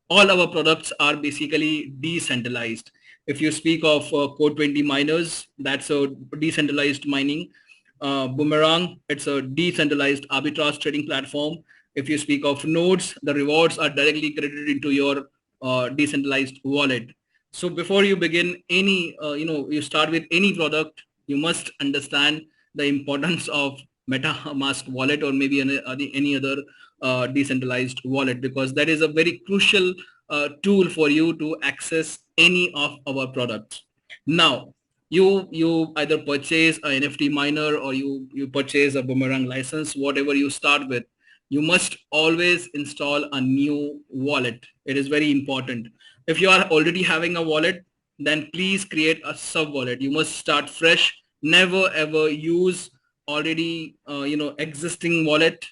all our products are basically decentralized. If you speak of Code 20 miners, that's a decentralized mining. Boomerang, it's a decentralized arbitrage trading platform. If you speak of nodes, the rewards are directly credited into your decentralized wallet. So before you begin any, you start with any product, you must understand the importance of MetaMask wallet or maybe any other decentralized wallet, because that is a very crucial tool for you to access any of our products. Now, you either purchase an NFT miner or you purchase a Boomerang license, whatever you start with, you must always install a new wallet. It is very important. If you are already having a wallet, then please create a sub wallet. You must start fresh. Never ever use already existing wallet,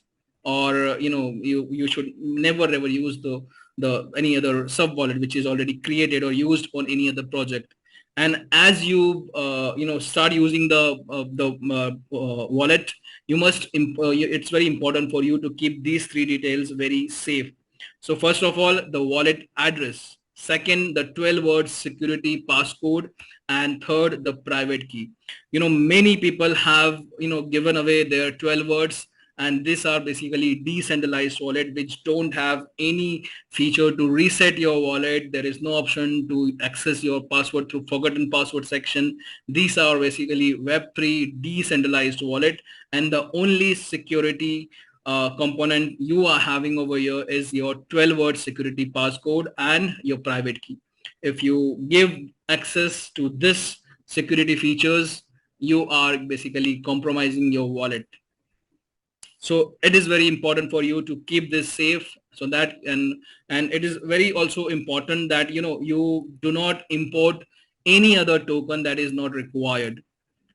or you should never ever use the any other sub wallet which is already created or used on any other project. And as you start using the wallet, you must it's very important for you to keep these three details very safe. So first of all, the wallet address, second the 12 word security passcode, and third the private key. Many people have given away their 12 words, and these are basically decentralized wallet which don't have any feature to reset your wallet. There is no option to access your password through forgotten password section. These are basically web3 decentralized wallet, and the only security component you are having over here is your 12 word security passcode and your private key. If you give access to this security features, you are basically compromising your wallet. So it is very important for you to keep this safe, so that and it is very also important that you do not import any other token that is not required.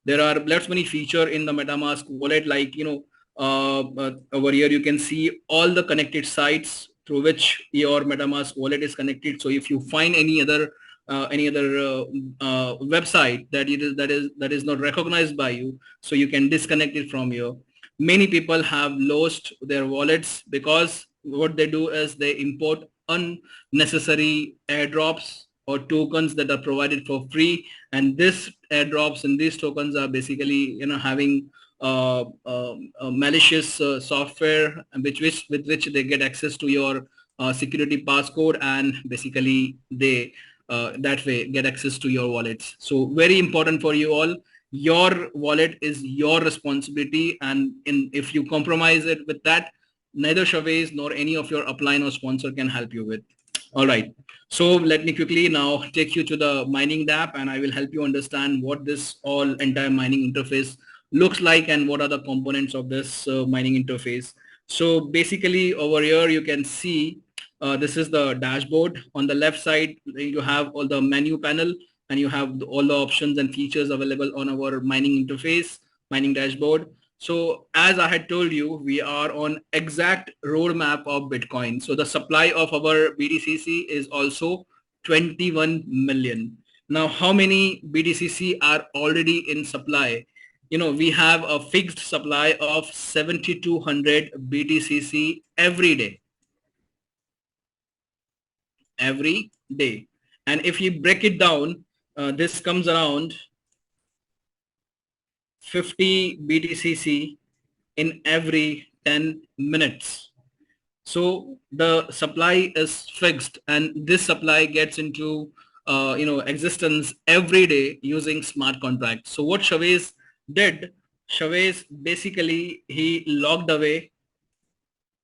There are lots many feature in the MetaMask wallet, like over here you can see all the connected sites through which your MetaMask wallet is connected. So if you find any other website that is not recognized by you, so you can disconnect it from here. Many people have lost their wallets because what they do is they import unnecessary airdrops or tokens that are provided for free, and this airdrops and these tokens are basically having malicious software with which they get access to your security passcode, and basically they that way get access to your wallets. So very important for you all. Your wallet is your responsibility, and if you compromise it with that, neither Chavez nor any of your upline or sponsor can help you with. All right. So let me quickly now take you to the mining dApp, and I will help you understand what this all entire mining interface looks like and what are the components of this mining interface. So basically over here you can see this is the dashboard. On the left side you have all the menu panel, and you have all the options and features available on our mining interface, mining dashboard. So as I had told you, we are on exact roadmap of Bitcoin. So the supply of our BTCC is also 21 million. Now, how many BTCC are already in supply? We have a fixed supply of 7,200 BTCC every day. Every day. And if you break it down, this comes around 50 BTCC in every 10 minutes. So the supply is fixed, and this supply gets into existence every day using smart contracts. So what Chavez did, Chavez basically he locked away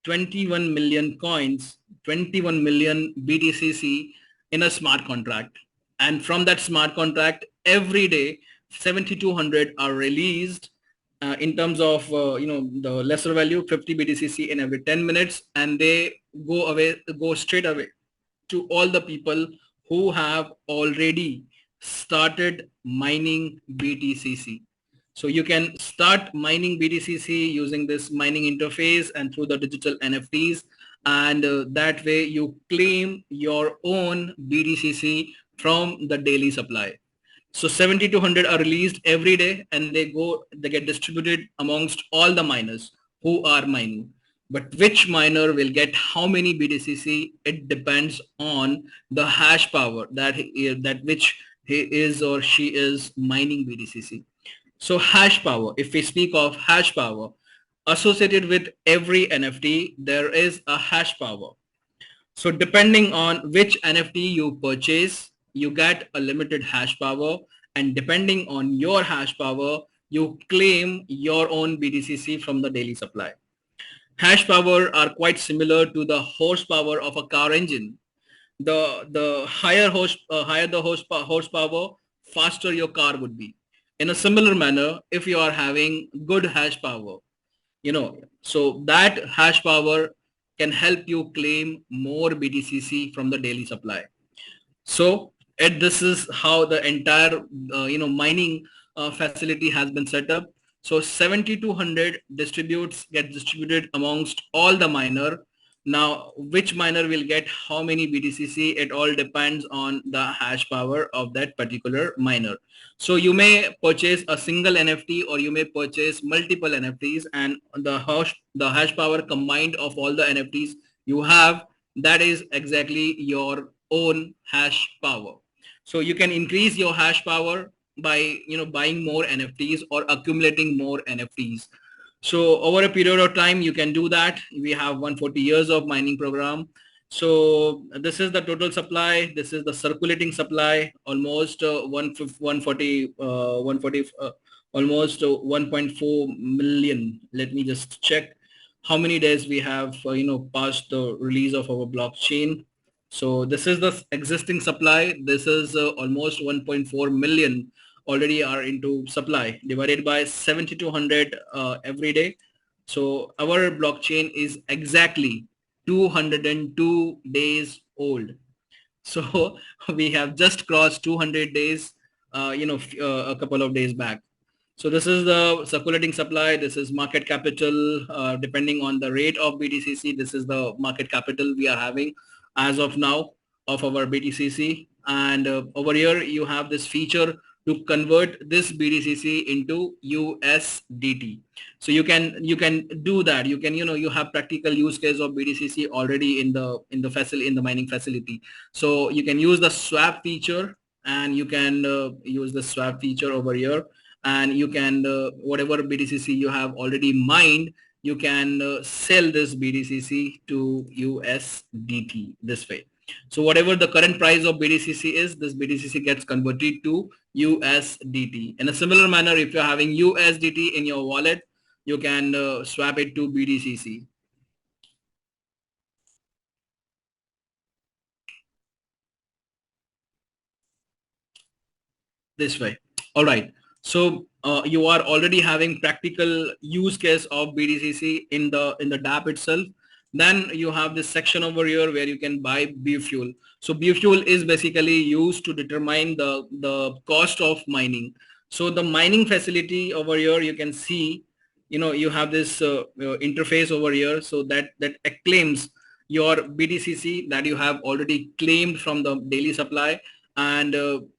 21 million coins, 21 million BTCC in a smart contract, and from that smart contract every day 7,200 are released in terms of the lesser value 50 BTCC in every 10 minutes, and they go straight away to all the people who have already started mining BTCC. So you can start mining BTCC using this mining interface and through the digital NFTs, and that way you claim your own BTCC from the daily supply. So 7,200 are released every day, and they get distributed amongst all the miners who are mining. But which miner will get how many BTCC, it depends on the hash power that which he is or she is mining BTCC. So hash power, if we speak of hash power, associated with every NFT, there is a hash power. So depending on which NFT you purchase, you get a limited hash power, and depending on your hash power, you claim your own BTCC from the daily supply. Hash power are quite similar to the horsepower of a car engine. The higher the horsepower, faster your car would be. In a similar manner, if you are having good hash power, so that hash power can help you claim more BTCC from the daily supply. So this is how the entire mining facility has been set up. So 7200 get distributed amongst all the miner. Now which miner will get how many BTCC, it all depends on the hash power of that particular miner. So you may purchase a single NFT or you may purchase multiple NFTs, and the hash power combined of all the NFTs you have, that is exactly your own hash power. So you can increase your hash power by buying more NFTs or accumulating more NFTs. So over a period of time you can do that. We have 140 years of mining program. So this is the total supply. This is the circulating supply, almost 140 almost 1.4 million. Let me just check how many days we have past the release of our blockchain. So this is the existing supply. This is almost 1.4 million already are into supply, divided by 7200 every day. So our blockchain is exactly 202 days old. So we have just crossed 200 days, a couple of days back. So this is the circulating supply. This is market capital. Depending on the rate of BTCC, this is the market capital we are having as of now of our BTCC. And over here, you have this feature to convert this BTCC into USDT. So you can do that. You can you have practical use case of BTCC already in the mining facility. So you can use the swap feature, and you can use the swap feature over here, and you can whatever BTCC you have already mined, you can sell this BTCC to USDT this way. So whatever the current price of BTCC is, this BTCC gets converted to USDT. In a similar manner, if you're having USDT in your wallet, you can swap it to BTCC. This way. All right. So you are already having practical use case of BTCC in the dApp itself. Then you have this section over here where you can buy bfuel. So bfuel is basically used to determine the cost of mining. So the mining facility over here, you can see, you have this interface over here. So that claims your BTCC that you have already claimed from the daily supply, and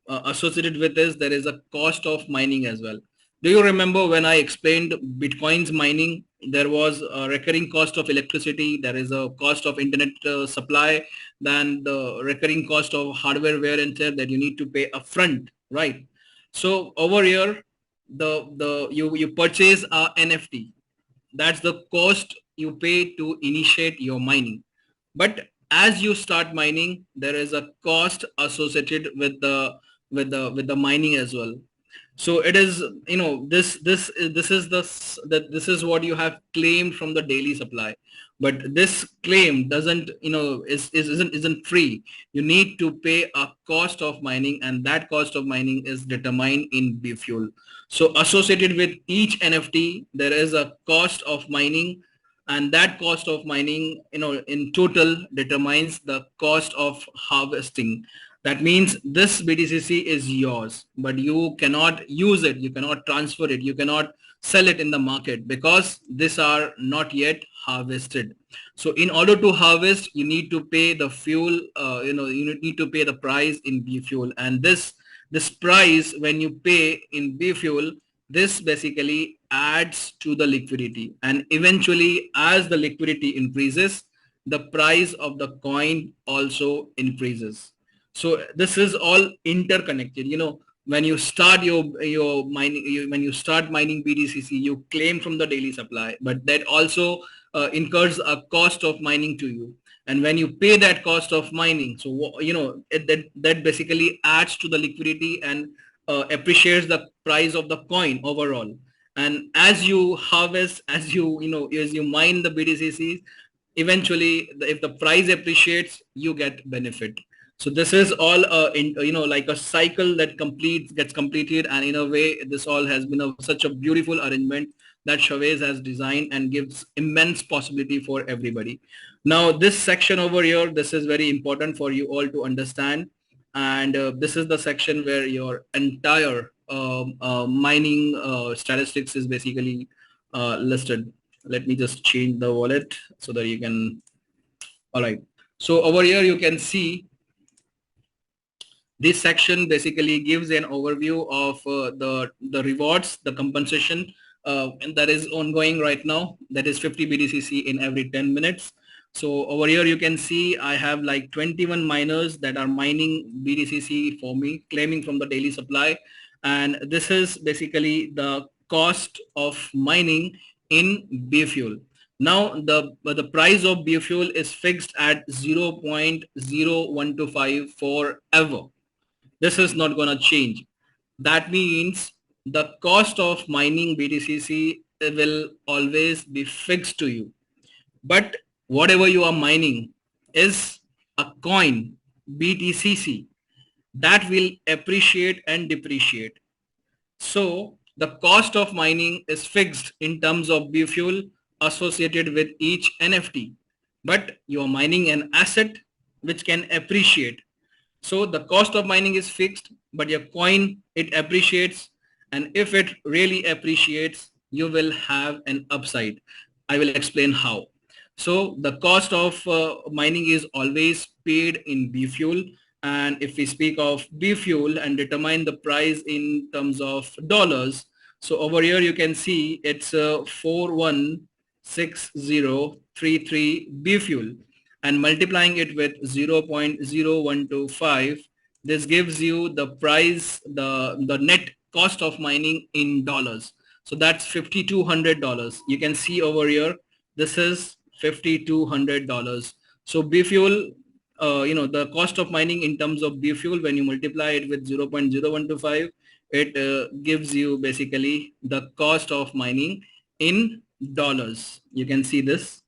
associated with this, there is a cost of mining as well. Do you remember when I explained Bitcoin's mining? There was a recurring cost of electricity. There is a cost of internet supply, then the recurring cost of hardware wear and tear that you need to pay upfront, right? So over here, you purchase a NFT. That's the cost you pay to initiate your mining. But as you start mining, there is a cost associated with the mining as well. So it is, this is what you have claimed from the daily supply. But this claim doesn't, isn't free. You need to pay a cost of mining, and that cost of mining is determined in bfuel. So associated with each NFT, there is a cost of mining, and that cost of mining, in total determines the cost of harvesting. That means this BTCC is yours, but you cannot use it, you cannot transfer it, you cannot sell it in the market because these are not yet harvested. So in order to harvest, you need to pay the fuel, you need to pay the price in bfuel, and this price when you pay in bfuel, This basically adds to the liquidity, and eventually as the liquidity increases, the price of the coin also increases. So this is all interconnected. When you start your mining, when you start mining BTCC, you claim from the daily supply, but that also incurs a cost of mining to you. And when you pay that cost of mining, so that basically adds to the liquidity and appreciates the price of the coin overall. And as you harvest, as you mine the BTCCs, eventually if the price appreciates, you get benefit. So this is all like a cycle that gets completed, and in a way this all has been such a beautiful arrangement that Chavez has designed and gives immense possibility for everybody. Now this section over here, this is very important for you all to understand, and this is the section where your entire mining statistics is basically listed. Let me just change the wallet so that you can. All right, so over here you can see this section basically gives an overview of the rewards, the compensation and that is ongoing right now. That is 50 BTCC in every 10 minutes. So over here you can see I have like 21 miners that are mining BTCC for me, claiming from the daily supply. And this is basically the cost of mining in biofuel. Now the price of biofuel is fixed at 0.0125 forever. This is not going to change. That means the cost of mining BTCC will always be fixed to you. But whatever you are mining is a coin, BTCC, that will appreciate and depreciate. So the cost of mining is fixed in terms of biofuel associated with each NFT. But you are mining an asset which can appreciate. So the cost of mining is fixed, but your coin, it appreciates. And if it really appreciates, you will have an upside. I will explain how. So the cost of mining is always paid in B fuel. And if we speak of B fuel and determine the price in terms of dollars, so over here you can see it's 416033 B fuel, and multiplying it with 0.0125, this gives you the price, the net cost of mining in dollars. So that's $5,200. You can see over here, this is $5,200. So bfuel, the cost of mining in terms of bfuel, when you multiply it with 0.0125, it gives you basically the cost of mining in dollars. You can see this,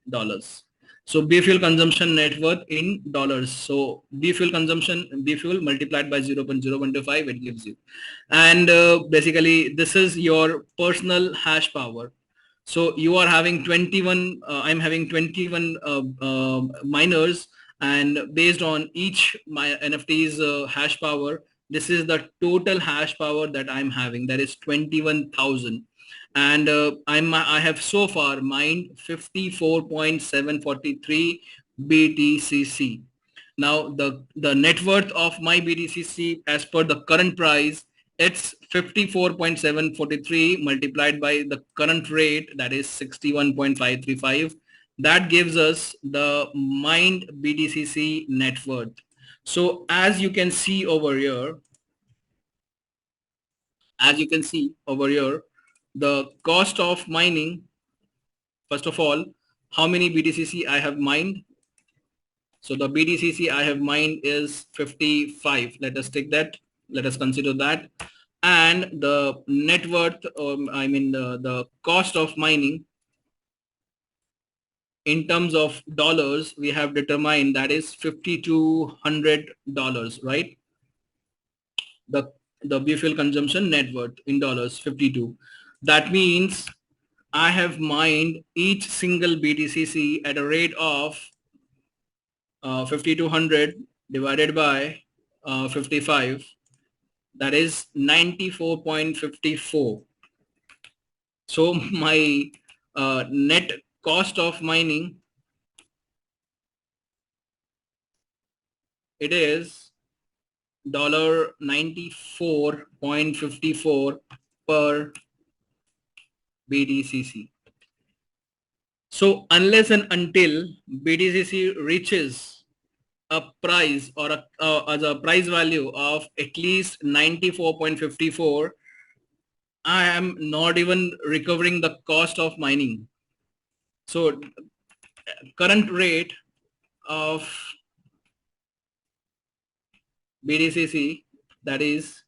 dollars. So bfuel consumption net worth in dollars. So bfuel consumption, bfuel multiplied by 0.0125, it gives you. And basically this is your personal hash power. So you are having 21, I'm having 21 miners, and based on each my NFT's hash power, this is the total hash power that I'm having. That is 21,000. And I have so far mined 54.743 BTCC. Now the net worth of my BTCC as per the current price, it's 54.743 multiplied by the current rate, that is 61.535. That gives us the mined BTCC net worth. So as you can see over here, the cost of mining, first of all, how many BTCC I have mined. So the BTCC I have mined is 55. Let us take that. Let us consider that. And the net worth, the cost of mining in terms of dollars, we have determined that is $5,200, right? The biofuel consumption net worth in dollars, 52. That means I have mined each single BTCC at a rate of 5,200 divided by 55. That is 94.54. So my net cost of mining, it is $94.54 per BDCC. So unless and until BDCC reaches a price or as a price value of at least 94.54, I am not even recovering the cost of mining. So current rate of BDCC, that is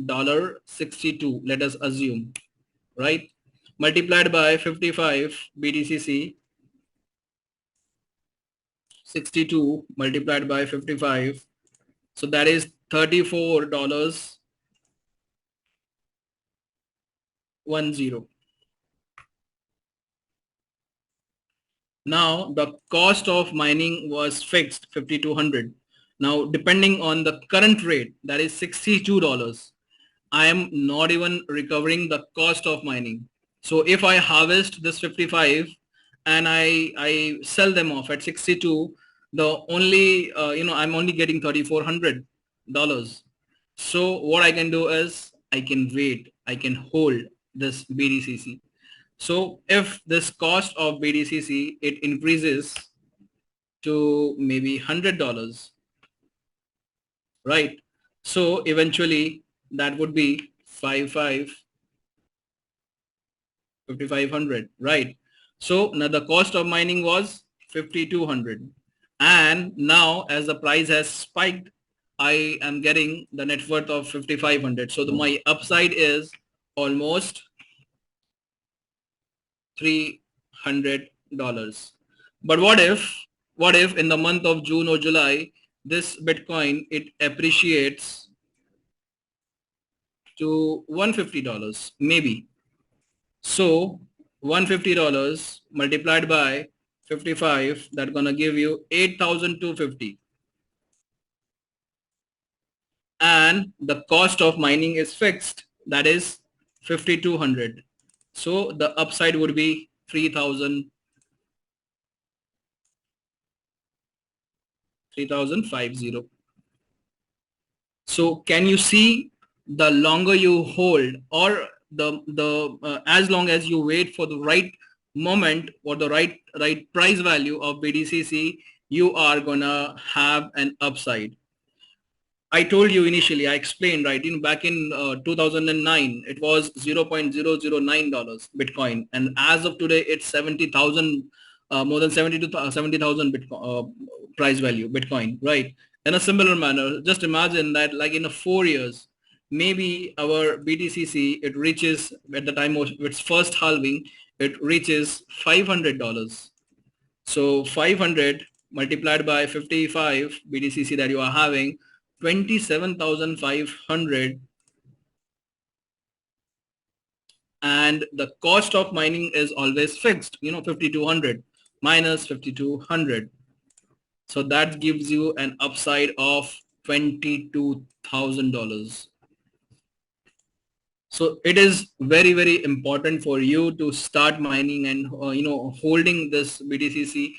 $62, let us assume, right? Multiplied by 55 BDCC, 62 multiplied by 55, so that is $34.10. Now the cost of mining was fixed 5,200. Now depending on the current rate, that is $62, I am not even recovering the cost of mining. So if I harvest this 55 and I sell them off at 62, the only I'm only getting $3,400. So what I can do is I can wait, I can hold this BDCC. So if this cost of BDCC, it increases to maybe $100, right? So eventually that would be 5,500, right? So now the cost of mining was 5,200, and now as the price has spiked, I am getting the net worth of 5,500. So my upside is almost $300. But what if in the month of June or July, this Bitcoin, it appreciates to $150 maybe. So $150 multiplied by 55, that's gonna give you 8,250. And the cost of mining is fixed, that is 5,200. So the upside would be 3,050. So can you see, the longer you hold, or as long as you wait for the right moment or the right price value of BDCC, you are gonna have an upside. I told you initially, I explained, right, back in 2009, it was $0.009 Bitcoin, and as of today, it's 70,000, more than 70,000 Bitcoin price value Bitcoin, right? In a similar manner, just imagine that, like in 4 years, maybe our BTCC, it reaches, at the time of its first halving, it reaches $500. So 500 multiplied by 55 BTCC that you are having, 27,500, and the cost of mining is always fixed, 5,200 minus 5,200. So that gives you an upside of $22,000. So it is very, very important for you to start mining and holding this BTCC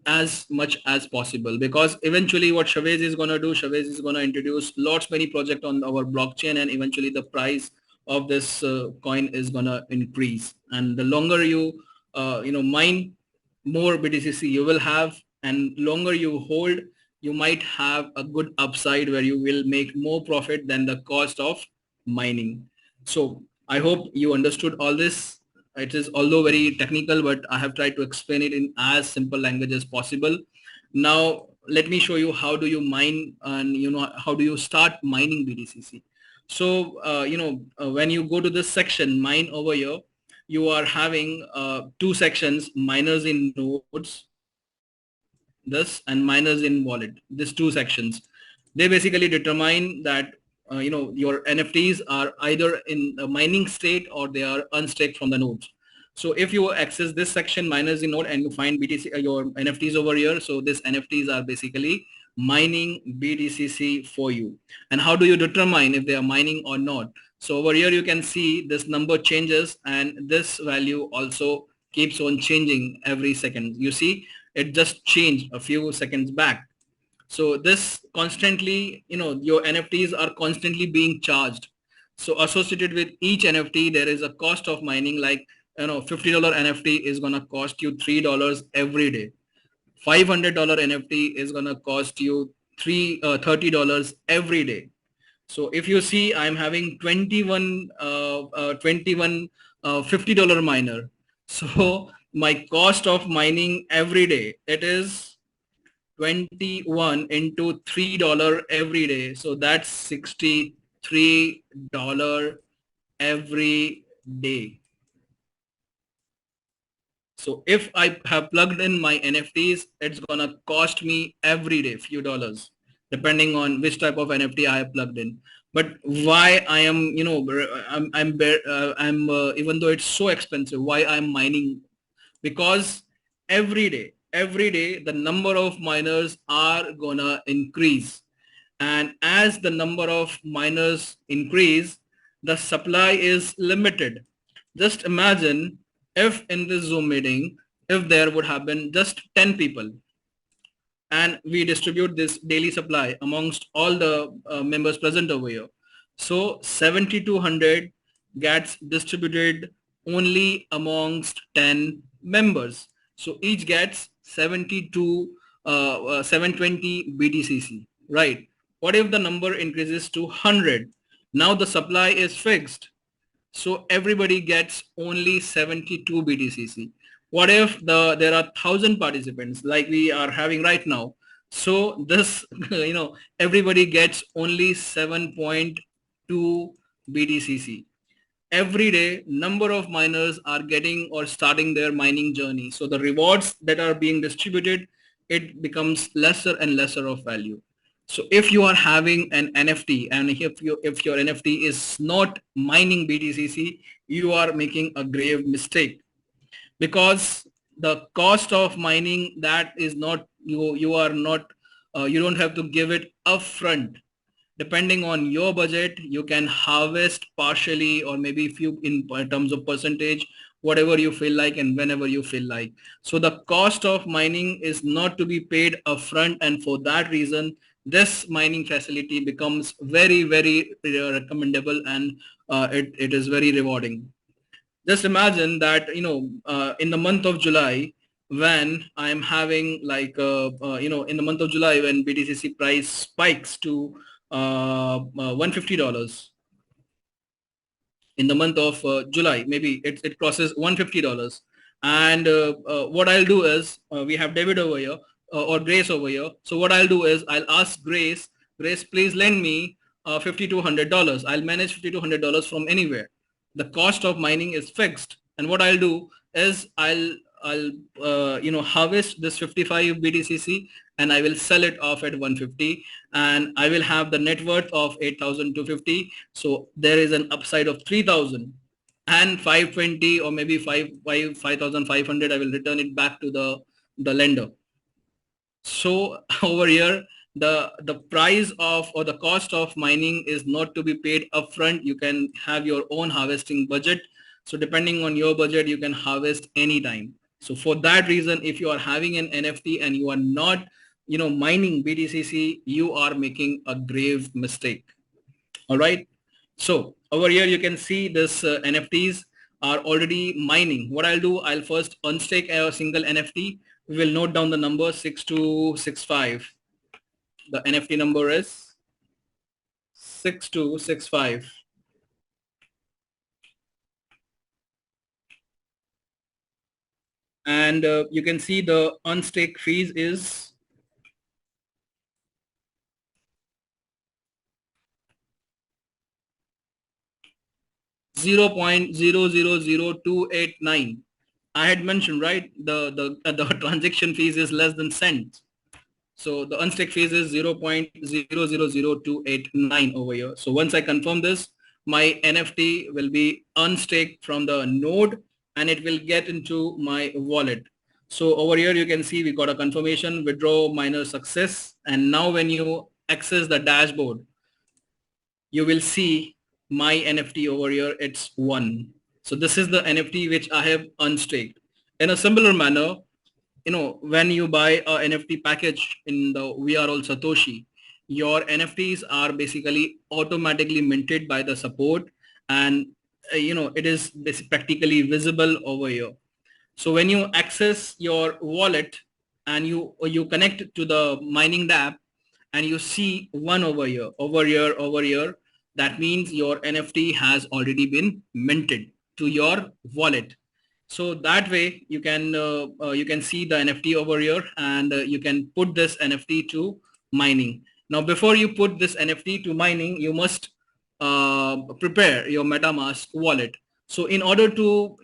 as much as possible, because eventually what Chavez is going to do, Chavez is going to introduce many projects on our blockchain, and eventually the price of this coin is going to increase. And the longer you mine, more BTCC you will have, and longer you hold, you might have a good upside where you will make more profit than the cost of mining. So I hope you understood all this. It is although very technical, but I have tried to explain it in as simple language as possible. Now let me show you how do you mine, and how do you start mining BTCC. So when you go to this section, mine over here, you are having two sections, miners in nodes, this, and miners in wallet. These two sections, they basically determine that your NFTs are either in a mining state or they are unstaked from the nodes. So if you access this section, miners in node, and you find BTC, your NFTs over here, so these NFTs are basically mining BTCC for you. And how do you determine if they are mining or not? So over here you can see this number changes, and this value also keeps on changing every second. You see, it just changed a few seconds back. So this constantly, your NFTs are constantly being charged. So associated with each NFT, there is a cost of mining, like, $50 NFT is going to cost you $3 every day. $500 NFT is going to cost you $30 every day. So if you see, I'm having 21 $50 miner. So my cost of mining every day, it is 21 into $3 every day. So that's $63 every day. So if I have plugged in my NFTs, it's gonna cost me every day few dollars, depending on which type of NFT I have plugged in. But why I am, even though it's so expensive, why I'm mining? Because every day, the number of miners are gonna increase. And as the number of miners increase, the supply is limited. Just imagine if in this Zoom meeting, if there would have been just 10 people and we distribute this daily supply amongst all the members present over here. So 7,200 gets distributed only amongst 10 members. So each gets 720 BTCC, right? What if the number increases to 100? Now the supply is fixed. So everybody gets only 72 BTCC. What if there are 1,000 participants like we are having right now? So this, everybody gets only 7.2 BTCC. Every day, number of miners are getting or starting their mining journey. So the rewards that are being distributed, it becomes lesser and lesser of value. So if you are having an NFT and if your NFT is not mining BTCC, you are making a grave mistake, because the cost of mining, that is not, you are not, you don't have to give it upfront. Depending on your budget, you can harvest partially or maybe few in terms of percentage, whatever you feel like and whenever you feel like. So the cost of mining is not to be paid upfront, and for that reason, this mining facility becomes very, very recommendable, and it is very rewarding. Just imagine that, in the month of July, when I'm having like, in the month of July, when BTCC price spikes to $150, in the month of July, maybe it crosses $150. And what I'll do is, we have David over here, or Grace over here. So what I'll do is I'll ask Grace, please lend me $5,200. I'll manage $5,200 from anywhere. The cost of mining is fixed. And what I'll do is I'll harvest this 55 BTCC and I will sell it off at 150, and I will have the net worth of 8,250. So there is an upside of 3,000, and 520 or maybe 5,500, I will return it back to the lender. So over here, the price of, or the cost of mining is not to be paid upfront. You can have your own harvesting budget. So depending on your budget, you can harvest anytime. So for that reason, if you are having an NFT and you are not, mining BTCC, you are making a grave mistake. All right. So over here, you can see this NFTs are already mining. What I'll do, I'll first unstake a single NFT. We will note down the number 6265. The NFT number is 6265. And you can see the unstake fees is 0.000289. I had mentioned, right, the transaction fees is less than cents. So the unstake fees is 0.000289 over here. So once I confirm this, my NFT will be unstaked from the node and it will get into my wallet. So over here, you can see we got a confirmation, withdraw miner success. And now when you access the dashboard, you will see my NFT over here, it's 1. So this is the NFT which I have unstaked. In a similar manner, when you buy a NFT package in the We Are All Satoshi, your NFTs are basically automatically minted by the support, and it is practically visible over here. So when you access your wallet and you connect to the mining app and you see one over here, over here, that means your NFT has already been minted to your wallet. So that way you can see the NFT over here, and you can put this NFT to mining. Now, before you put this NFT to mining, you must prepare your MetaMask wallet. So in order to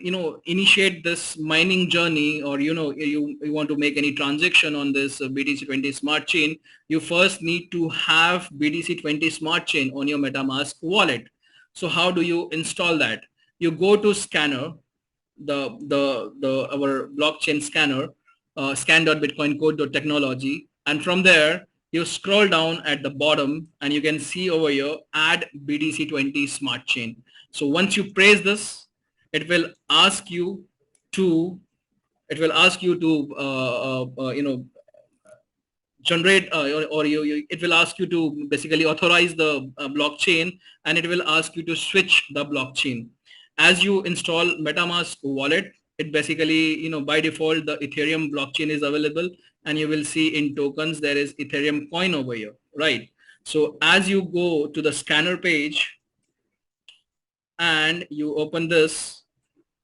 initiate this mining journey, or you want to make any transaction on this BTC20 smart chain, you first need to have BTC20 smart chain on your MetaMask wallet. So how do you install that? You go to scanner, our blockchain scanner, scan.bitcoincode.technology, and from there you scroll down at the bottom and you can see over here add BTC20 smart chain. So once you press this, it will ask you to generate it will ask you to basically authorize the blockchain, and it will ask you to switch the blockchain. As you install MetaMask wallet, it basically, by default the Ethereum blockchain is available, and you will see in tokens there is Ethereum coin over here, right? So as you go to the scanner page and you open this,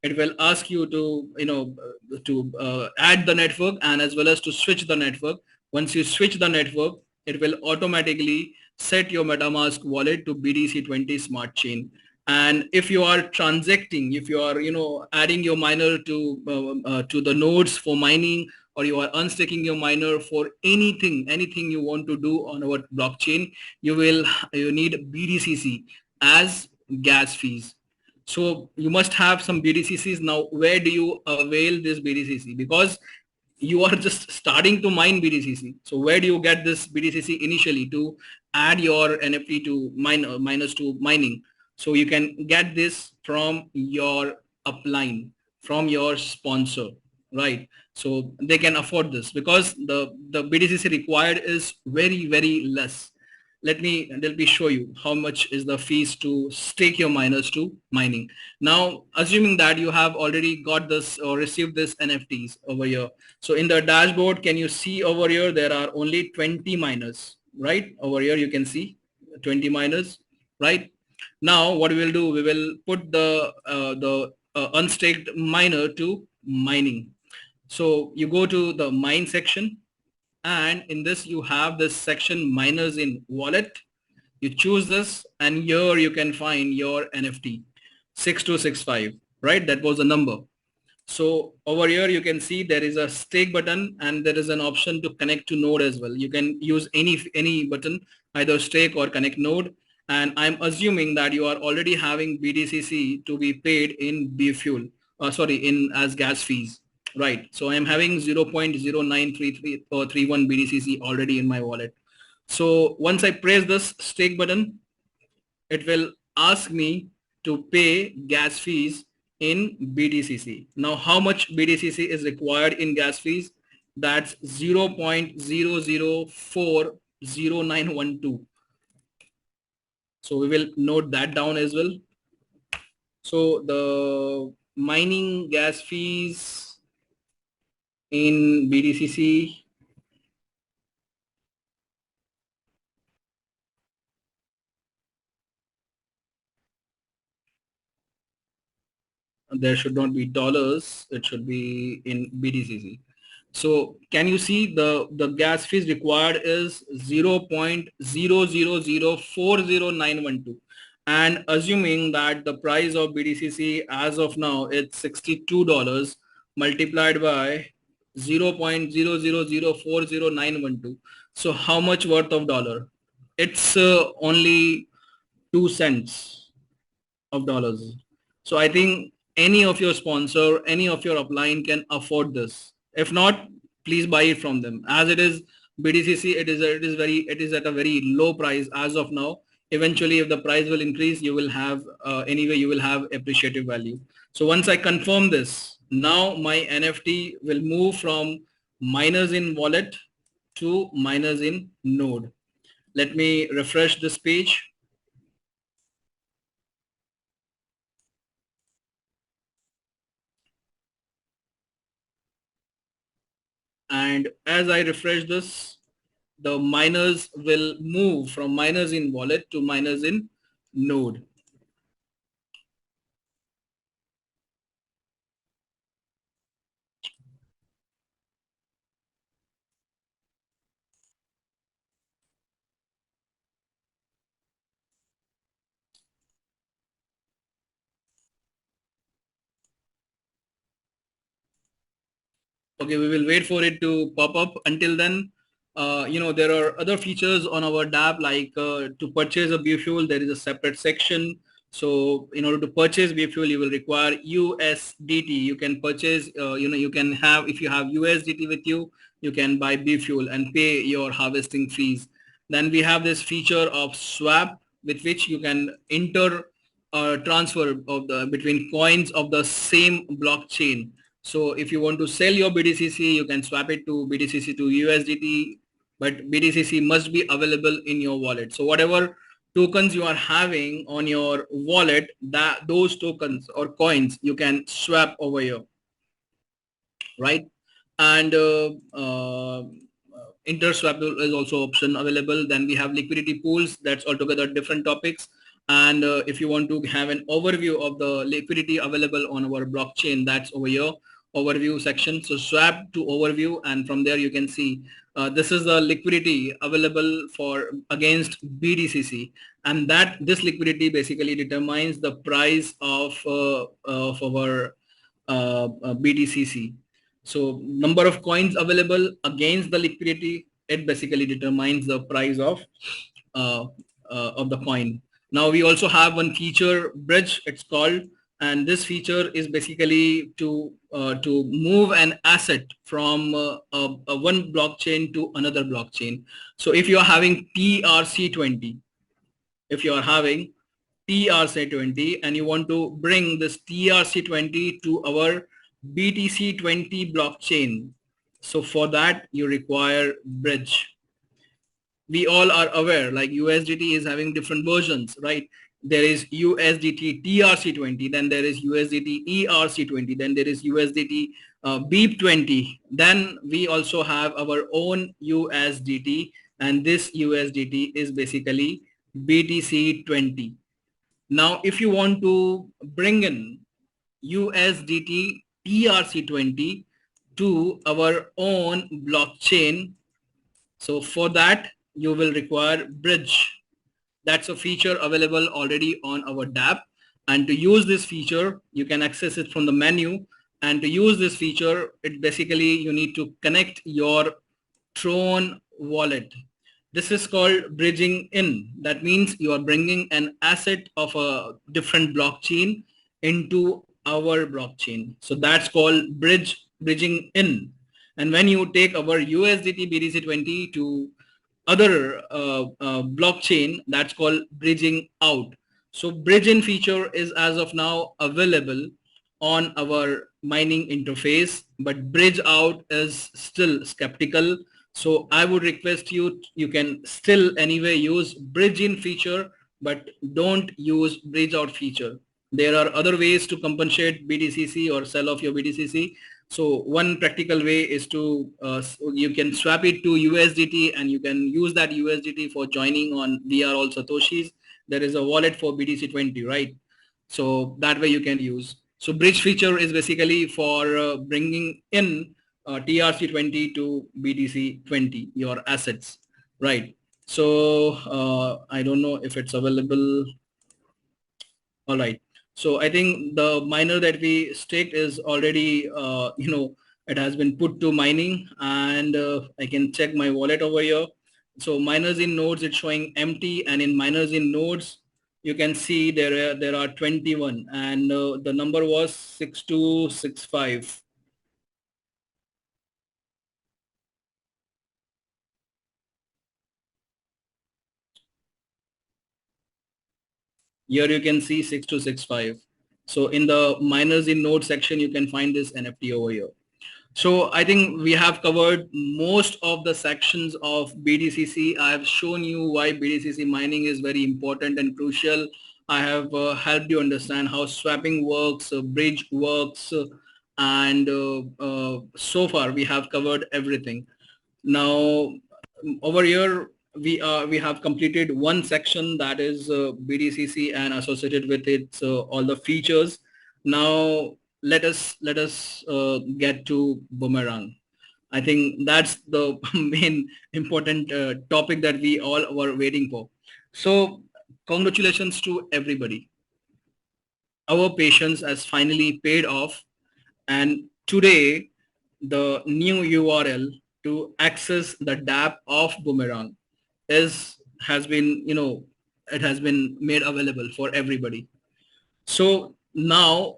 it will ask you to add the network and as well as to switch the network. Once you switch the network, it will automatically set your MetaMask wallet to BTC20 smart chain. And if you are transacting, if you are adding your miner to the nodes for mining, or you are unstaking your miner for anything you want to do on our blockchain, you need BTCC as gas fees. So you must have some BTCCs. Now, where do you avail this BTCC? Because you are just starting to mine BTCC. So where do you get this BTCC initially to add your NFT to miners to mining? So you can get this from your upline, from your sponsor, right? So they can afford this because the BTCC required is very, very less. Let me show you how much is the fees to stake your miners to mining. Now, assuming that you have already got this or received this NFTs over here. So in the dashboard, can you see over here, there are only 20 miners, right? Over here, you can see 20 miners, right? Now, what we will do, we will put the unstaked miner to mining. So you go to the mine section, and in this you have this section miners in wallet. You choose this, and here you can find your NFT 6265, right? That was the number. So over here you can see there is a stake button, and there is an option to connect to node as well. You can use any button, either stake or connect node. And I'm assuming that you are already having BTCC to be paid in BFuel, as gas fees. Right. So I'm having 0.0933 or 31 BTCC already in my wallet. So once I press this stake button, it will ask me to pay gas fees in BTCC. Now, how much BTCC is required in gas fees? That's 0.00400912. So we will note that down as well. So the mining gas fees in BTCC, there should not be dollars, it should be in BTCC. So can you see the gas fees required is 0.00040912, and assuming that the price of BTCC as of now it's $62 multiplied by 0.00040912. So how much worth of dollar? It's only 2 cents of dollars. So I think any of your sponsor, any of your upline can afford this. If not, please buy it from them. As it is BTCC, it is at a very low price as of now. Eventually, if the price will increase, you will have anyway you will have appreciative value. So once I confirm this, now my NFT will move from miners in wallet to miners in node. Let me refresh this page. And as I refresh this, the miners will move from miners in wallet to miners in node. Okay, we will wait for it to pop up. Until then, there are other features on our dApp, like to purchase a biofuel, there is a separate section. So in order to purchase biofuel, you will require USDT. You can purchase, you can have, if you have USDT with you, you can buy biofuel and pay your harvesting fees. Then we have this feature of swap, with which you can enter transfer of the between coins of the same blockchain. So if you want to sell your BTCC, you can swap it to BTCC to USDT, but BTCC must be available in your wallet. So whatever tokens you are having on your wallet, that those tokens or coins you can swap over here, right? And interswap is also option available. Then we have liquidity pools, that's altogether different topics. And if you want to have an overview of the liquidity available on our blockchain, that's over here, overview section. So swap to overview, and from there you can see this is the liquidity available for against BTCC, and that this liquidity basically determines the price of our BTCC. So number of coins available against the liquidity, it basically determines the price of the coin. Now we also have one feature, bridge it's called, and this feature is basically to move an asset from one blockchain to another blockchain. So if you are having TRC20, if you are having TRC20 and you want to bring this TRC20 to our BTC20 blockchain, so for that you require bridge. We all are aware, like USDT is having different versions, right? There is USDT TRC20, then there is USDT ERC20, then there is USDT BEEP20. Then we also have our own USDT, and this USDT is basically BTC20. Now, if you want to bring in USDT TRC20 to our own blockchain, so for that, you will require bridge. That's a feature available already on our dApp. And to use this feature, you can access it from the menu. And to use this feature, it basically you need to connect your Tron wallet. This is called bridging in. That means you are bringing an asset of a different blockchain into our blockchain. So that's called bridging in. And when you take our USDT BTC20 to other blockchain, that's called bridging out. So bridge in feature is as of now available on our mining interface, but bridge out is still skeptical. So I would request you, you can still anyway use bridge in feature, but don't use bridge out feature. There are other ways to compensate BTCC or sell off your BTCC. So one practical way is to, you can swap it to USDT and you can use that USDT for joining on Are All Satoshis. There is a wallet for BTC20, right? So that way you can use. So bridge feature is basically for bringing in TRC20 to BTC20, your assets, right? So I don't know if it's available. All right. So I think the miner that we staked is already, it has been put to mining, and I can check my wallet over here. So miners in nodes, it's showing empty, and in miners in nodes, you can see there are 21, and the number was 6265. Here you can see 6265. So in the miners in node section, you can find this NFT over here. So I think we have covered most of the sections of BDCC. I have shown you why BDCC mining is very important and crucial. I have helped you understand how swapping works, bridge works, and so far we have covered everything. Now over here we have completed one section, that is BDCC and associated with its all the features. Now let us get to Boomerang. I think that's the main important topic that we all were waiting for. So congratulations to everybody. Our patience has finally paid off, and today the new URL to access the DApp of Boomerang has been, it has been made available for everybody. So now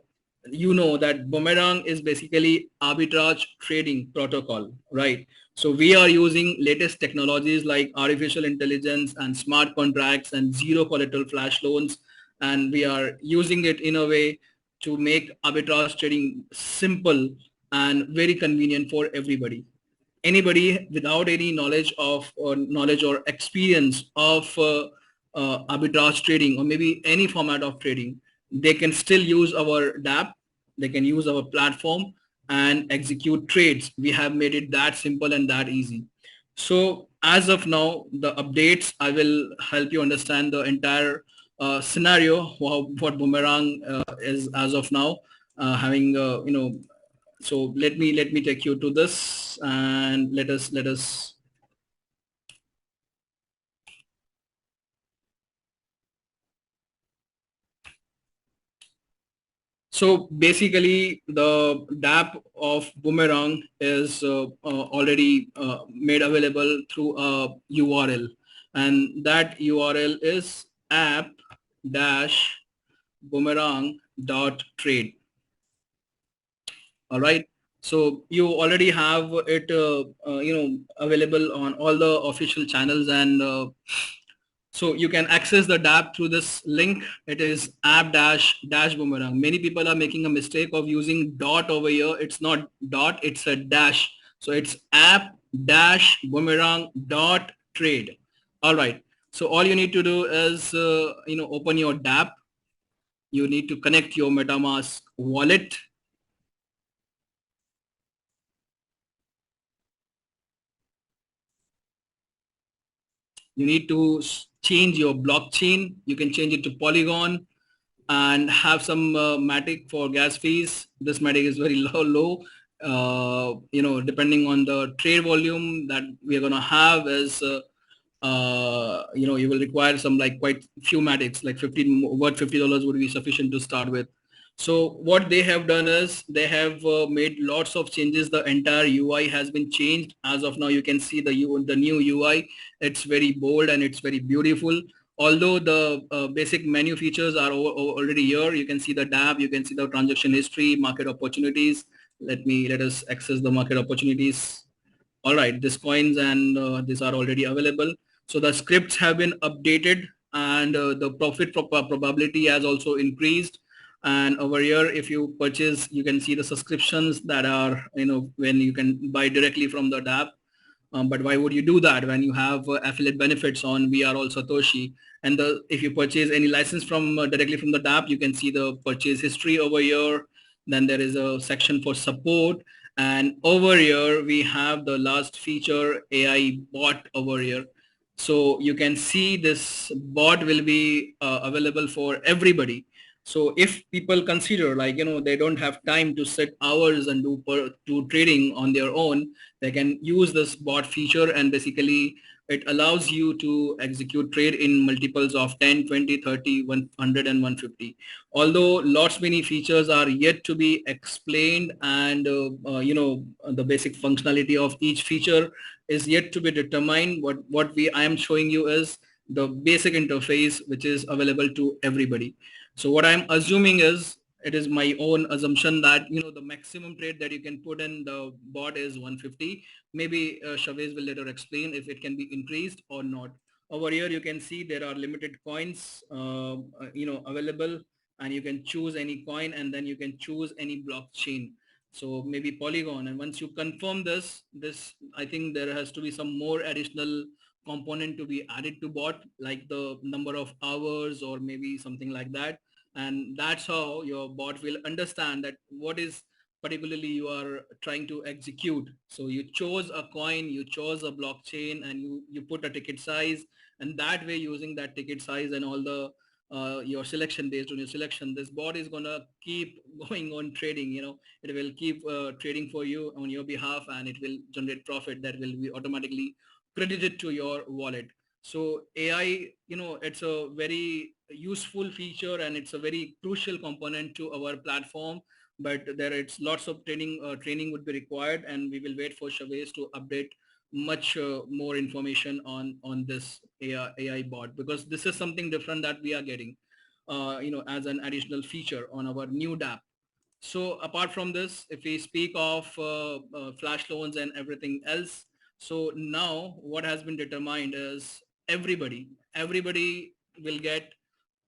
you know that Boomerang is basically arbitrage trading protocol, right? So we are using latest technologies like artificial intelligence and smart contracts and zero collateral flash loans, and we are using it in a way to make arbitrage trading simple and very convenient for everybody. Anybody without any knowledge or experience of arbitrage trading or maybe any format of trading, they can still use our DApp, they can use our platform and execute trades. We have made it that simple and that easy. So as of now, the updates, I will help you understand the entire scenario, what Boomerang is as of now, having, so let me take you to this, and let us so basically the DApp of Boomerang is already made available through a URL, and that URL is app dash boomerang dot trade. All right, so you already have it available on all the official channels, and so you can access the DApp through this link. It is app dash boomerang. Many people are making a mistake of using dot over here. It's not dot, it's a dash. So it's app dash boomerang dot trade. All right, so all you need to do is open your DApp. You need to connect your MetaMask wallet. You need to change your blockchain. You can change it to Polygon and have some matic for gas fees. This matic is very low. Depending on the trade volume that we are going to have is, you will require some like quite few matics, like $50 would be sufficient to start with. So what they have done is they have made lots of changes. The entire UI has been changed. As of now, you can see the new UI. It's very bold and it's very beautiful. Although the basic menu features are already here, you can see the tab, you can see the transaction history, market opportunities. Let us access the market opportunities. All right, these coins and these are already available. So the scripts have been updated, and the profit probability has also increased. And over here, if you purchase, you can see the subscriptions that are, when you can buy directly from the app. But why would you do that when you have affiliate benefits on We Are All Satoshi? And if you purchase any license from directly from the app, you can see the purchase history over here. Then there is a section for support. And over here, we have the last feature, AI bot over here. So you can see this bot will be available for everybody. So if people consider like, they don't have time to sit hours and do trading on their own, they can use this bot feature, and basically it allows you to execute trade in multiples of 10, 20, 30, 100 and 150. Although lots many features are yet to be explained, and the basic functionality of each feature is yet to be determined. What I am showing you is the basic interface which is available to everybody. So what I'm assuming is, it is my own assumption that the maximum trade that you can put in the bot is 150. Maybe Chavez will later explain if it can be increased or not. Over here you can see there are limited coins available, and you can choose any coin and then you can choose any blockchain. So maybe Polygon. And once you confirm this, I think there has to be some more additional component to be added to bot, like the number of hours or maybe something like that. And that's how your bot will understand that what is particularly you are trying to execute. So you chose a coin, you chose a blockchain, and you put a ticket size, and that way using that ticket size and all the your selection, based on your selection, this bot is gonna keep going on trading. It will keep trading for you on your behalf, and it will generate profit that will be automatically credited to your wallet. So AI, it's a very useful feature and it's a very crucial component to our platform. But there it's lots of training would be required, and we will wait for Chavez to update much more information on this AI bot, because this is something different that we are getting, as an additional feature on our new DApp. So apart from this, if we speak of flash loans and everything else, so now what has been determined is everybody will get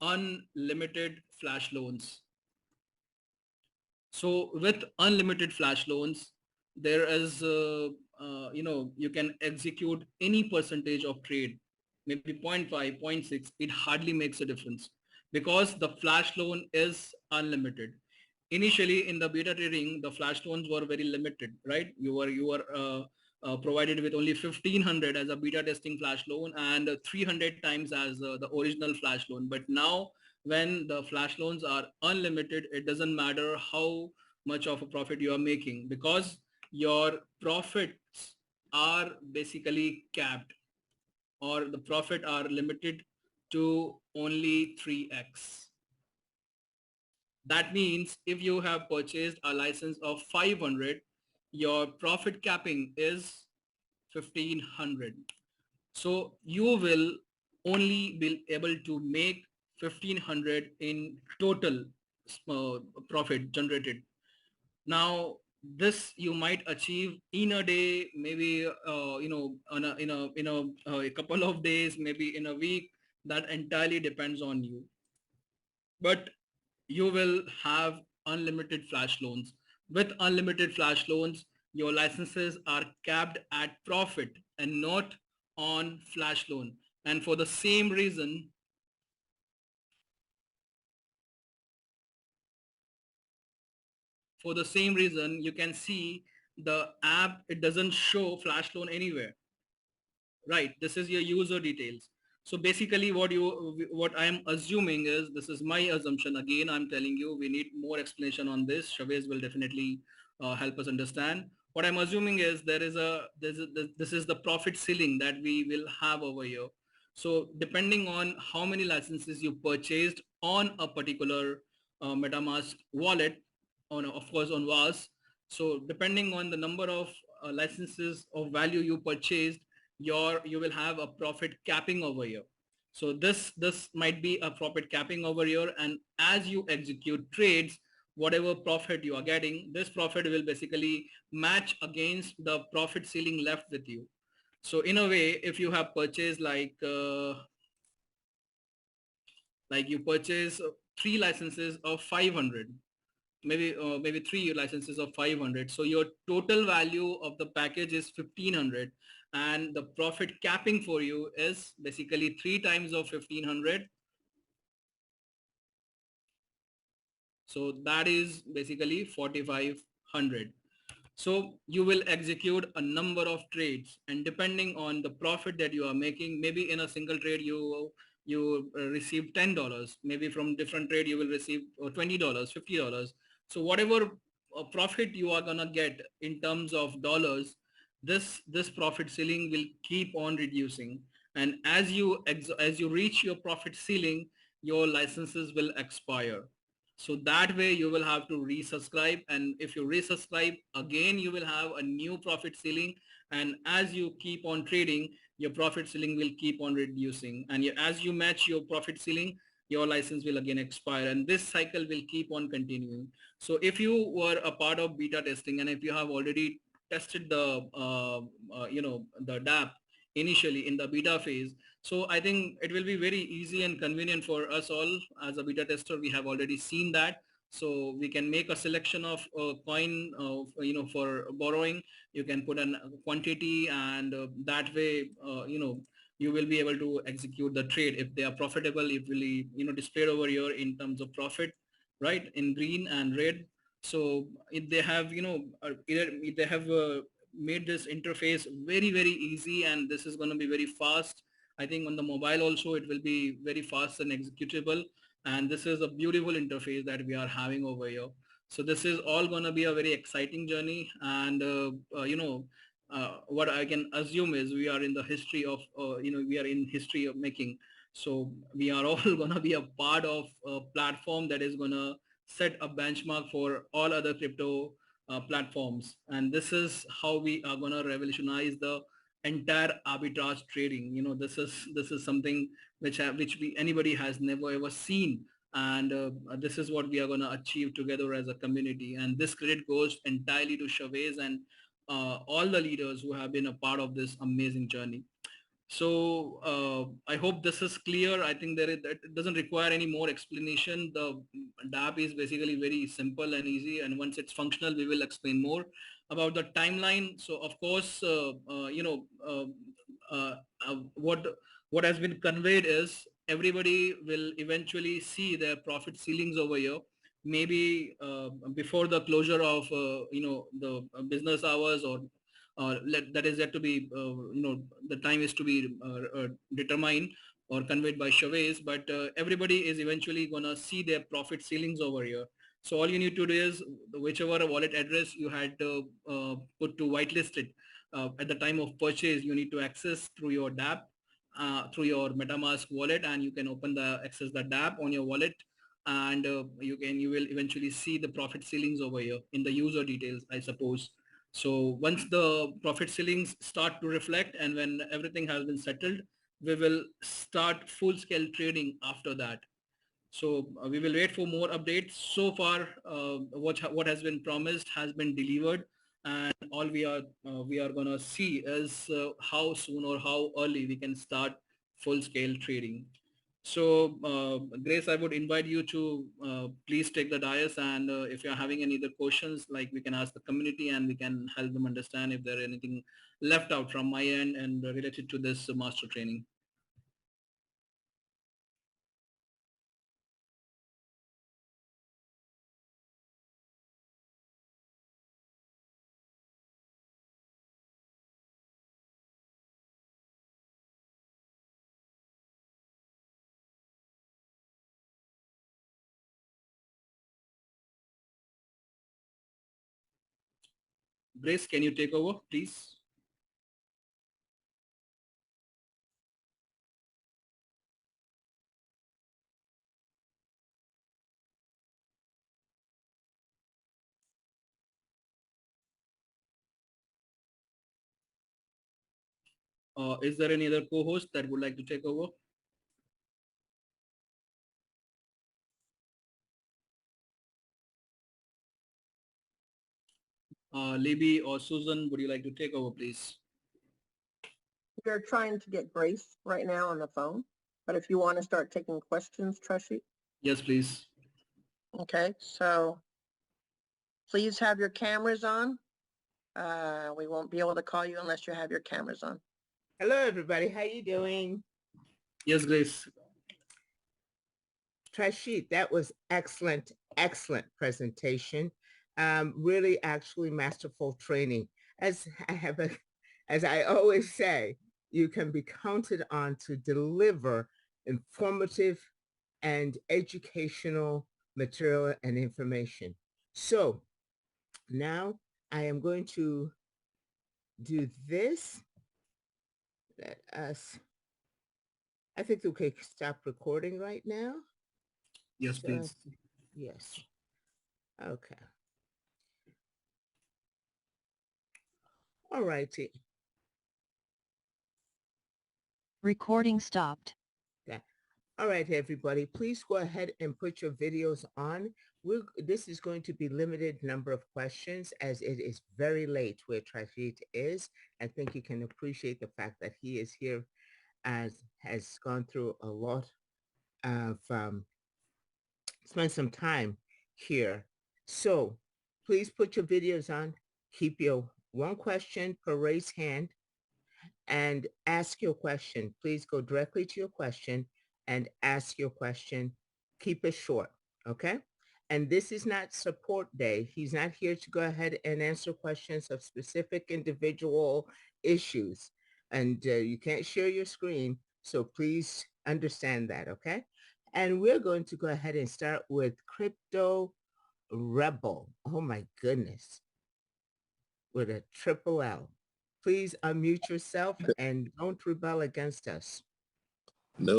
unlimited flash loans. So with unlimited flash loans, there is, you can execute any percentage of trade, maybe 0.5, 0.6, it hardly makes a difference because the flash loan is unlimited. Initially in the beta trading, the flash loans were very limited, right? You were provided with only 1500 as a beta testing flash loan and 300 times as the original flash loan. But now when the flash loans are unlimited, it doesn't matter how much of a profit you are making, because your profits are basically capped, or the profit are limited to only 3x. That means if you have purchased a license of 500, your profit capping is 1500. So you will only be able to make 1500 in total profit generated. Now this you might achieve in a day, maybe a couple of days, maybe in a week. That entirely depends on you. But you will have unlimited flash loans. With unlimited flash loans, your licenses are capped at profit and not on flash loan. And for the same reason, you can see the app, it doesn't show flash loan anywhere. Right, this is your user details. So basically what I am assuming is, this is my assumption, again I'm telling you, we need more explanation on this. Chavez will definitely help us understand. What I'm assuming is this is the profit ceiling that we will have over here. So depending on how many licenses you purchased on a particular MetaMask wallet, of course on Waas, so depending on the number of licenses of value you purchased, you will have a profit capping over here. So this might be a profit capping over here, and as you execute trades, whatever profit you are getting, this profit will basically match against the profit ceiling left with you. So in a way, if you have purchased like you purchase 3 licenses of 500, maybe 3 licenses of 500, so your total value of the package is 1500, and the profit capping for you is basically 3 times of 1500. So that is basically 4500. So you will execute a number of trades, and depending on the profit that you are making, maybe in a single trade you receive $10, maybe from different trade you will receive $20, $50. So whatever profit you are gonna get in terms of dollars, this profit ceiling will keep on reducing, and as you reach your profit ceiling, your licenses will expire. So that way you will have to resubscribe, and if you resubscribe again, you will have a new profit ceiling, and as you keep on trading, your profit ceiling will keep on reducing, and as you match your profit ceiling, your license will again expire, and this cycle will keep on continuing. So if you were a part of beta testing, and if you have already tested the DApp initially in the beta phase, so I think it will be very easy and convenient for us all. As a beta tester, we have already seen that. So we can make a selection of coin, for borrowing. You can put a quantity, and that way, you will be able to execute the trade. If they are profitable, it will be, displayed over here in terms of profit, right, in green and red. So if they have, either if they have made this interface very, very easy, and this is going to be very fast. I think on the mobile also it will be very fast and executable. And this is a beautiful interface that we are having over here. So this is all going to be a very exciting journey. And, what I can assume is we are in the history of, we are in history of making. So we are all going to be a part of a platform that is going to set a benchmark for all other crypto platforms. And this is how we are going to revolutionize the entire arbitrage trading. This is something which anybody has never ever seen. And this is what we are going to achieve together as a community. And this credit goes entirely to Chavez and all the leaders who have been a part of this amazing journey. So I hope this is clear. I think that it doesn't require any more explanation. The DApp is basically very simple and easy. And once it's functional, we will explain more about the timeline. So of course, what has been conveyed is everybody will eventually see their profit ceilings over here. Maybe before the closure of the business hours, or that is yet to be, the time is to be determined or conveyed by Chavez, but everybody is eventually going to see their profit ceilings over here. So all you need to do is whichever wallet address you had put to whitelist it at the time of purchase, you need to access through your DApp, through your MetaMask wallet, and you can access the DApp on your wallet. And you will eventually see the profit ceilings over here in the user details, I suppose. So once the profit ceilings start to reflect, and when everything has been settled, we will start full scale trading after that. So we will wait for more updates. So far, what has been promised has been delivered, and all we are gonna see is how soon or how early we can start full scale trading. So Grace, I would invite you to please take the dais, and if you're having any other questions, like, we can ask the community and we can help them understand if there anything left out from my end and related to this master training. Grace, can you take over, please? Is there any other co-host that would like to take over? Libby or Susan, would you like to take over, please? We're trying to get Grace right now on the phone, but if you want to start taking questions, Treshi. Yes, please. Okay, so please have your cameras on. We won't be able to call you unless you have your cameras on. Hello, everybody. How you doing? Yes, Grace. Trashit, that was excellent, excellent presentation. Really, actually masterful training. As I always say, you can be counted on to deliver informative and educational material and information. So now I am going to do this. Let us, I think we can stop recording right now. Yes, please. Yes. Okay. All righty. Recording stopped. Yeah. All right, everybody, please go ahead and put your videos on. This is going to be limited number of questions as it is very late where Trajit is. I think you can appreciate the fact that he is here as has gone through a lot of, spent some time here. So please put your videos on. Keep your one question per raised hand and ask your question. Please go directly to your question and ask your question. Keep it short, okay? And this is not support day. He's not here to go ahead and answer questions of specific individual issues. And you can't share your screen, so please understand that, okay? And we're going to go ahead and start with Crypto Rebel. Oh my goodness. With a triple L. Please unmute yourself and don't rebel against us.